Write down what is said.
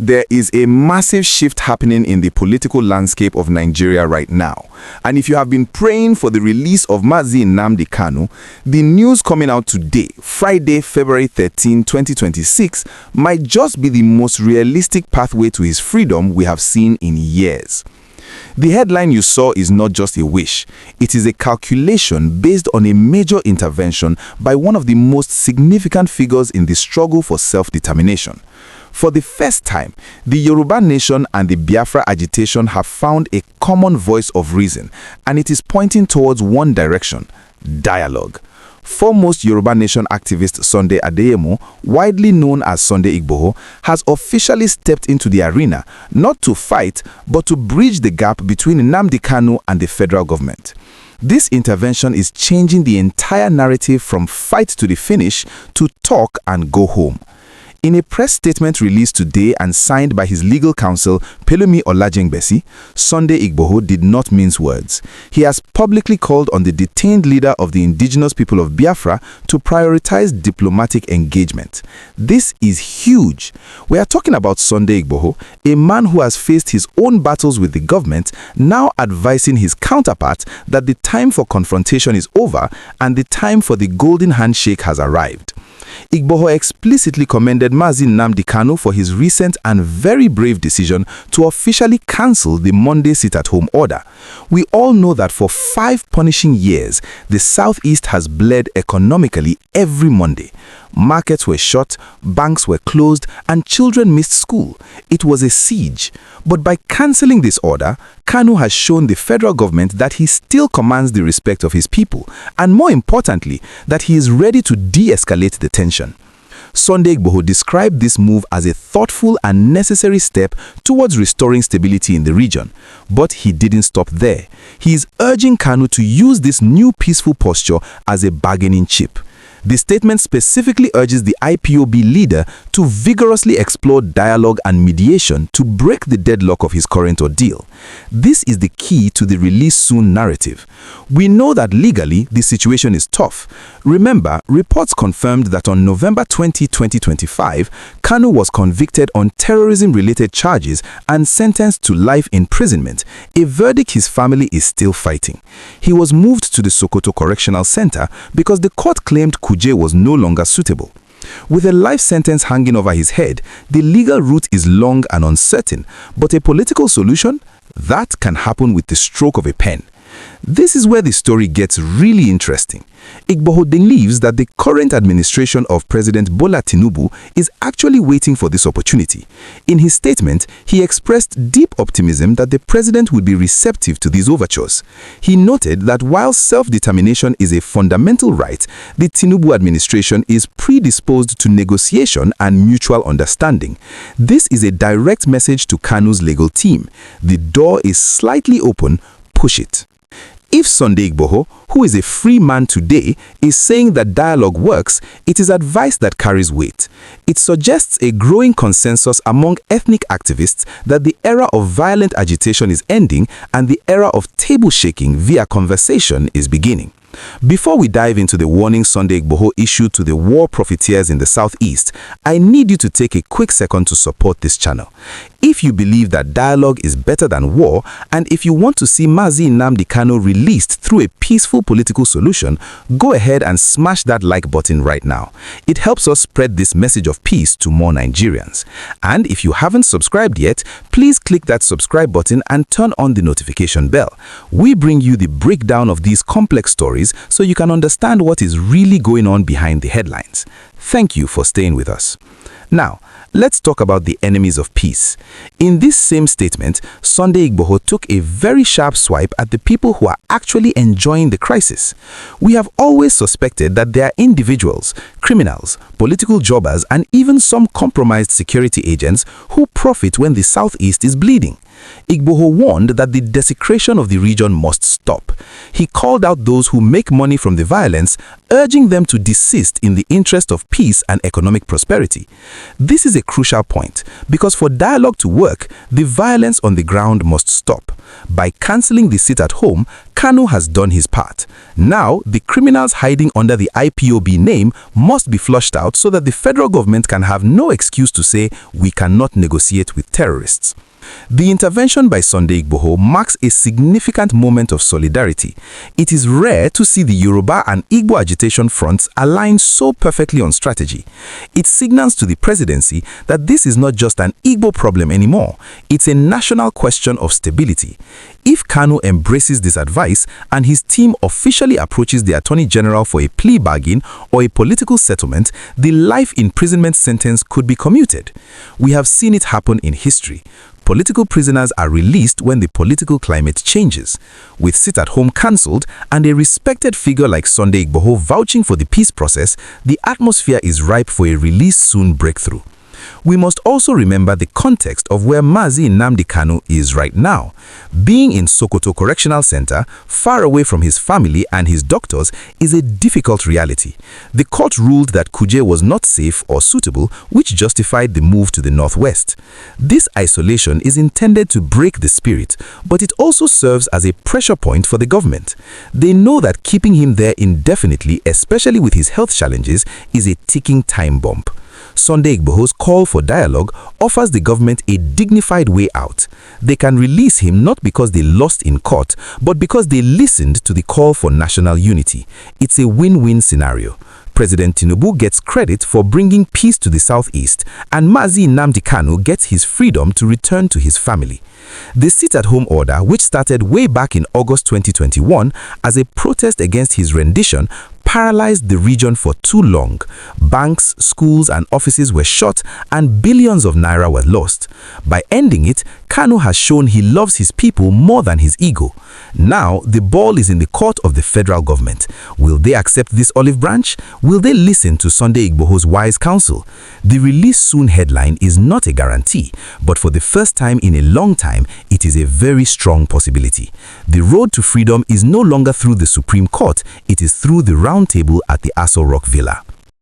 There is a massive shift happening in the political landscape of Nigeria right now. And if you have been praying for the release of Mazi Nnamdi Kanu, the news coming out today, Friday, February 13, 2026, might just be the most realistic pathway to his freedom we have seen in years. The headline you saw is not just a wish. It is a calculation based on a major intervention by one of the most significant figures in the struggle for self-determination. For the first time, the Yoruba Nation and the Biafra agitation have found a common voice of reason, and it is pointing towards one direction: dialogue. Foremost Yoruba Nation activist Sunday Igboho, widely known as Sunday Igboho, has officially stepped into the arena, not to fight, but to bridge the gap between Nnamdi Kanu and the federal government. This intervention is changing the entire narrative from fight to the finish to talk and go home. In a press statement released today and signed by his legal counsel, Pelumi olajengbesi, Sunday Igboho did not mince words. He has publicly called on the detained leader of the indigenous people of Biafra to prioritize diplomatic engagement. This is huge. We are talking about Sunday Igboho, a man who has faced his own battles with the government, now advising his counterpart that the time for confrontation is over and the time for the golden handshake has arrived. Igboho explicitly commended Mazi Nnamdi Kanu for his recent and very brave decision to officially cancel the Monday sit-at-home order. We all know that for 5 punishing years, the Southeast has bled economically every Monday. Markets were shut, banks were closed, and children missed school. It was a siege. But by cancelling this order, Kanu has shown the federal government that he still commands the respect of his people, and more importantly, that he is ready to de-escalate the tension. Sunday Igboho described this move as a thoughtful and necessary step towards restoring stability in the region. But he didn't stop there. He is urging Kanu to use this new peaceful posture as a bargaining chip. The statement specifically urges the IPOB leader to vigorously explore dialogue and mediation to break the deadlock of his current ordeal. This is the key to the release soon narrative. We know that legally the situation is tough. Remember, reports confirmed that on November 20, 2025, Kanu was convicted on terrorism-related charges and sentenced to life imprisonment, a verdict his family is still fighting. He was moved to the Sokoto Correctional Center because the court claimed Kuje was no longer suitable. With a life sentence hanging over his head, the legal route is long and uncertain, but a political solution? That can happen with the stroke of a pen. This is where the story gets really interesting. Igboho believes that the current administration of President Bola Tinubu is actually waiting for this opportunity. In his statement, he expressed deep optimism that the president would be receptive to these overtures. He noted that while self-determination is a fundamental right, the Tinubu administration is predisposed to negotiation and mutual understanding. This is a direct message to Kanu's legal team. The door is slightly open, push it. If Sunday Igboho, who is a free man today, is saying that dialogue works, it is advice that carries weight. It suggests a growing consensus among ethnic activists that the era of violent agitation is ending and the era of table shaking via conversation is beginning. Before we dive into the warning Sunday Igboho issued to the war profiteers in the Southeast, I need you to take a quick second to support this channel. If you believe that dialogue is better than war, and if you want to see Mazi Nnamdi Kanu released through a peaceful political solution, go ahead and smash that like button right now. It helps us spread this message of peace to more Nigerians. And if you haven't subscribed yet, please click that subscribe button and turn on the notification bell. We bring you the breakdown of these complex stories so you can understand what is really going on behind the headlines. Thank you for staying with us. Now, let's talk about the enemies of peace. In this same statement, Sunday Igboho took a very sharp swipe at the people who are actually enjoying the crisis. We have always suspected that there are individuals, criminals, political jobbers, and even some compromised security agents who profit when the Southeast is bleeding. Igboho warned that the desecration of the region must stop. He called out those who make money from the violence, urging them to desist in the interest of peace and economic prosperity. This is a crucial point because for dialogue to work, the violence on the ground must stop. By cancelling the sit-at-home, Kanu has done his part. Now, the criminals hiding under the IPOB name must be flushed out so that the federal government can have no excuse to say we cannot negotiate with terrorists. The intervention by Sunday Igboho marks a significant moment of solidarity. It is rare to see the Yoruba and Igbo agitation fronts align so perfectly on strategy. It signals to the presidency that this is not just an Igbo problem anymore. It's a national question of stability. If Kanu embraces this advice and his team officially approaches the Attorney General for a plea bargain or a political settlement, the life imprisonment sentence could be commuted. We have seen it happen in history. Political prisoners are released when the political climate changes. With sit-at-home cancelled and a respected figure like Sunday Igboho vouching for the peace process, the atmosphere is ripe for a release-soon breakthrough. We must also remember the context of where Mazi Nnamdi Kanu is right now. Being in Sokoto Correctional Center, far away from his family and his doctors, is a difficult reality. The court ruled that Kuje was not safe or suitable, which justified the move to the northwest. This isolation is intended to break the spirit, but it also serves as a pressure point for the government. They know that keeping him there indefinitely, especially with his health challenges, is a ticking time bomb. Sunday Igboho's call for dialogue offers the government a dignified way out. They can release him not because they lost in court, but because they listened to the call for national unity. It's a win-win scenario. President Tinubu gets credit for bringing peace to the southeast, and Mazi Nnamdi Kanu gets his freedom to return to his family. The sit-at-home order, which started way back in August 2021 as a protest against his rendition, paralyzed the region for too long. Banks, schools and offices were shut and billions of naira were lost. By ending it, Kanu has shown he loves his people more than his ego. Now, the ball is in the court of the federal government. Will they accept this olive branch? Will they listen to Sunday Igboho's wise counsel? The release soon headline is not a guarantee, but for the first time in a long time, it is a very strong possibility. The road to freedom is no longer through the Supreme Court, it is through the round table at the Aso Rock Villa.